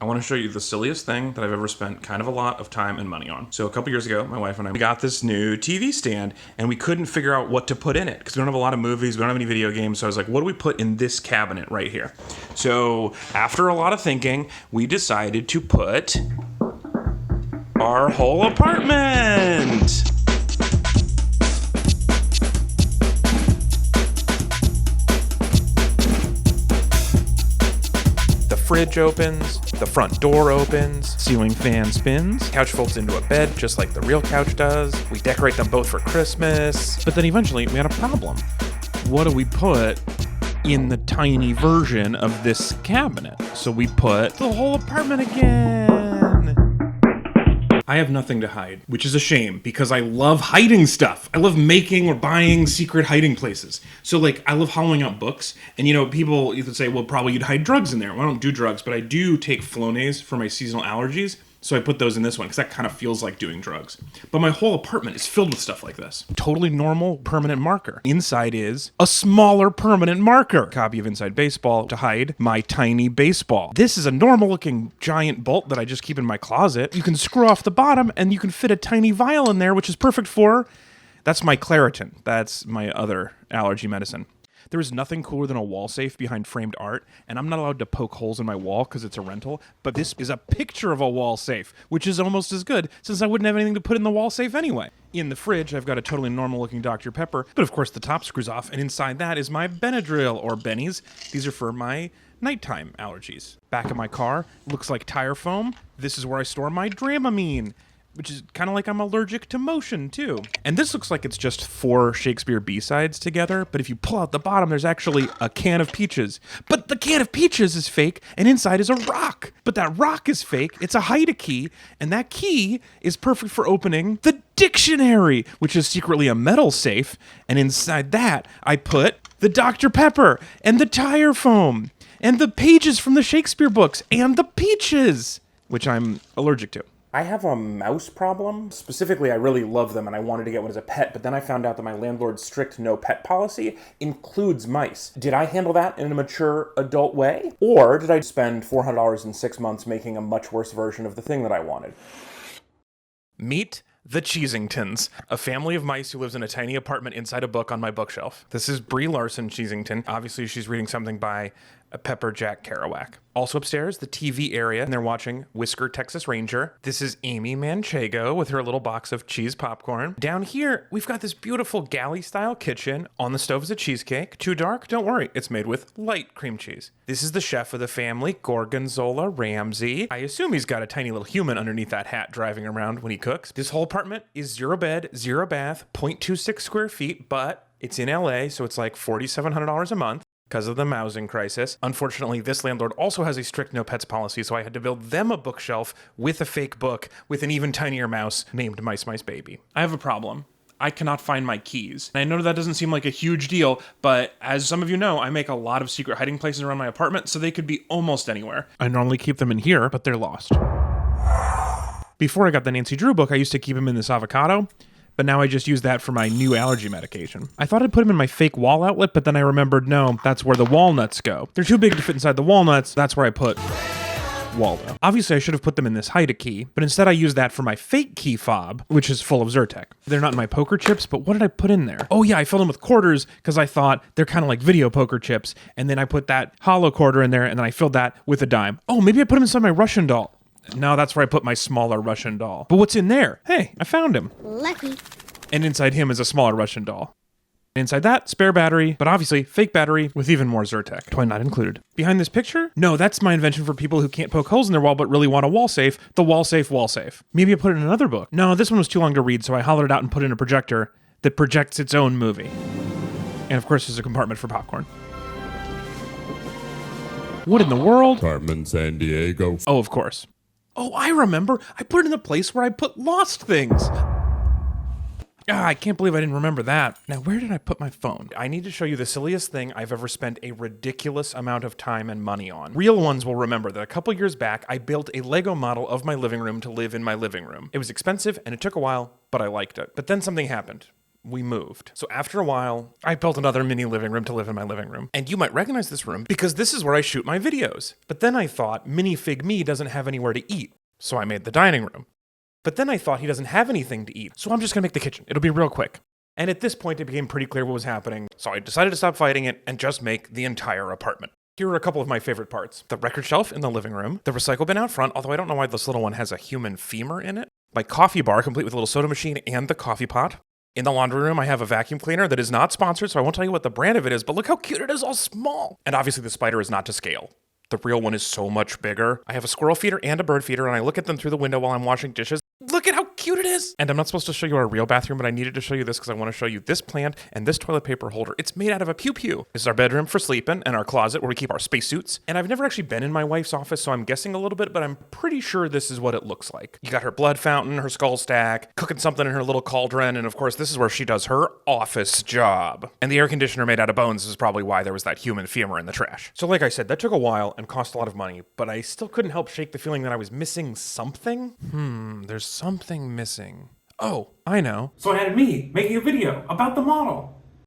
I want to show you the silliest thing that I've ever spent kind of a lot of time and money on. So a couple years ago, my wife and I got this new TV stand and we couldn't figure out what to put in it because we don't have a lot of movies, we don't have any video games. So I was like, what do we put in this cabinet right here? So after a lot of thinking, we decided to put our whole apartment. Fridge opens, the front door opens, ceiling fan spins, couch folds into a bed just like the real couch does. We decorate them both for Christmas. But then eventually we had a problem. What do we put in the tiny version of this cabinet? So we put the whole apartment again. I have nothing to hide, which is a shame because I love hiding stuff. I love making or buying secret hiding places. So like, I love hollowing out books. And you know, people either say, well, probably you'd hide drugs in there. Well, I don't do drugs, but I do take Flonase for my seasonal allergies. So I put those in this one because that kind of feels like doing drugs. But my whole apartment is filled with stuff like this. Totally normal permanent marker. Inside is a smaller permanent marker. Copy of Inside Baseball to hide my tiny baseball. This is a normal looking giant bolt that I just keep in my closet. You can screw off the bottom and you can fit a tiny vial in there, which is perfect for, that's my Claritin. That's my other allergy medicine. There is nothing cooler than a wall safe behind framed art, and I'm not allowed to poke holes in my wall because it's a rental, but this is a picture of a wall safe, which is almost as good since I wouldn't have anything to put in the wall safe anyway. In the fridge, I've got a totally normal looking Dr. Pepper, but of course the top screws off, and inside that is my Benadryl or Bennies. These are for my nighttime allergies. Back of my car looks like tire foam. This is where I store my Dramamine, which is kind of like I'm allergic to motion, too. And this looks like it's just 4 Shakespeare B-sides together, but if you pull out the bottom, there's actually a can of peaches. But the can of peaches is fake, and inside is a rock. But that rock is fake, it's a hide key, and that key is perfect for opening the dictionary, which is secretly a metal safe, and inside that, I put the Dr. Pepper, and the tire foam, and the pages from the Shakespeare books, and the peaches, which I'm allergic to. I have a mouse problem. Specifically, I really love them and I wanted to get one as a pet, but then I found out that my landlord's strict no pet policy includes mice. Did I handle that in a mature adult way? Or did I spend $400 in 6 months making a much worse version of the thing that I wanted? Meet the Cheesingtons, a family of mice who lives in a tiny apartment inside a book on my bookshelf. This is Brie Larson Cheesington. Obviously, she's reading something by Pepper Jack Kerouac. Also upstairs, the TV area, and they're watching Whisker, Texas Ranger. This is Amy Manchego with her little box of cheese popcorn. Down here, we've got this beautiful galley-style kitchen. On the stove is a cheesecake. Too dark? Don't worry, it's made with light cream cheese. This is the chef of the family, Gorgonzola Ramsay. I assume he's got a tiny little human underneath that hat driving around when he cooks. This whole apartment is 0 bed, 0 bath, 0.26 square feet, but it's in LA, so it's like $4,700 a month. Because of the mousing crisis. Unfortunately, this landlord also has a strict no pets policy, so I had to build them a bookshelf with a fake book with an even tinier mouse named Mice Mice Baby. I have a problem. I cannot find my keys. I know that doesn't seem like a huge deal, but as some of you know, I make a lot of secret hiding places around my apartment, so they could be almost anywhere. I normally keep them in here, but they're lost. Before I got the Nancy Drew book, I used to keep them in this avocado, but now I just use that for my new allergy medication. I thought I'd put them in my fake wall outlet, but then I remembered, no, that's where the walnuts go. They're too big to fit inside the walnuts. That's where I put Waldo. Obviously, I should have put them in this hide key, but instead I used that for my fake key fob, which is full of Zyrtec. They're not in my poker chips, but what did I put in there? Oh yeah, I filled them with quarters because I thought they're kind of like video poker chips, and then I put that hollow quarter in there, and then I filled that with a dime. Oh, maybe I put them inside my Russian doll. No, that's where I put my smaller Russian doll. But what's in there? Hey, I found him. Lucky. And inside him is a smaller Russian doll. Inside that, spare battery, but obviously fake battery with even more Zyrtec. Toy not included. Behind this picture? No, that's my invention for people who can't poke holes in their wall but really want a wall safe. The wall safe wall safe. Maybe I put it in another book. No, this one was too long to read, so I hollowed it out and put in a projector that projects its own movie. And of course, there's a compartment for popcorn. What in the world? Carmen Sandiego. Oh, of course. Oh, I remember. I put it in the place where I put lost things. I can't believe I didn't remember that. Now, where did I put my phone? I need to show you the silliest thing I've ever spent a ridiculous amount of time and money on. Real ones will remember that a couple years back, I built a Lego model of my living room to live in my living room. It was expensive and it took a while, but I liked it. But then something happened. we moved. So after a while, I built another mini living room to live in my living room. And you might recognize this room because this is where I shoot my videos. But then I thought minifig me doesn't have anywhere to eat. So I made the dining room. But then I thought he doesn't have anything to eat. So I'm just gonna make the kitchen. It'll be real quick. And at this point, it became pretty clear what was happening. So I decided to stop fighting it and just make the entire apartment. Here are a couple of my favorite parts. The record shelf in the living room, the recycle bin out front, although I don't know why this little one has a human femur in it. My coffee bar, complete with a little soda machine and the coffee pot. In the laundry room, I have a vacuum cleaner that is not sponsored, so I won't tell you what the brand of it is, but look how cute it is, all small. And obviously the spider is not to scale. The real one is so much bigger. I have a squirrel feeder and a bird feeder, and I look at them through the window while I'm washing dishes. Look at how cute it is! And I'm not supposed to show you our real bathroom, but I needed to show you this because I want to show you this plant and this toilet paper holder. It's made out of a pew-pew. This is our bedroom for sleeping and our closet where we keep our spacesuits. And I've never actually been in my wife's office, so I'm guessing a little bit, but I'm pretty sure this is what it looks like. You got her blood fountain, her skull stack, cooking something in her little cauldron, and of course this is where she does her office job. And the air conditioner made out of bones is probably why there was that human femur in the trash. So like I said, that took a while and cost a lot of money, but I still couldn't help shake the feeling that I was missing something. There's something missing. Oh, I know. So I had me making a video about the model.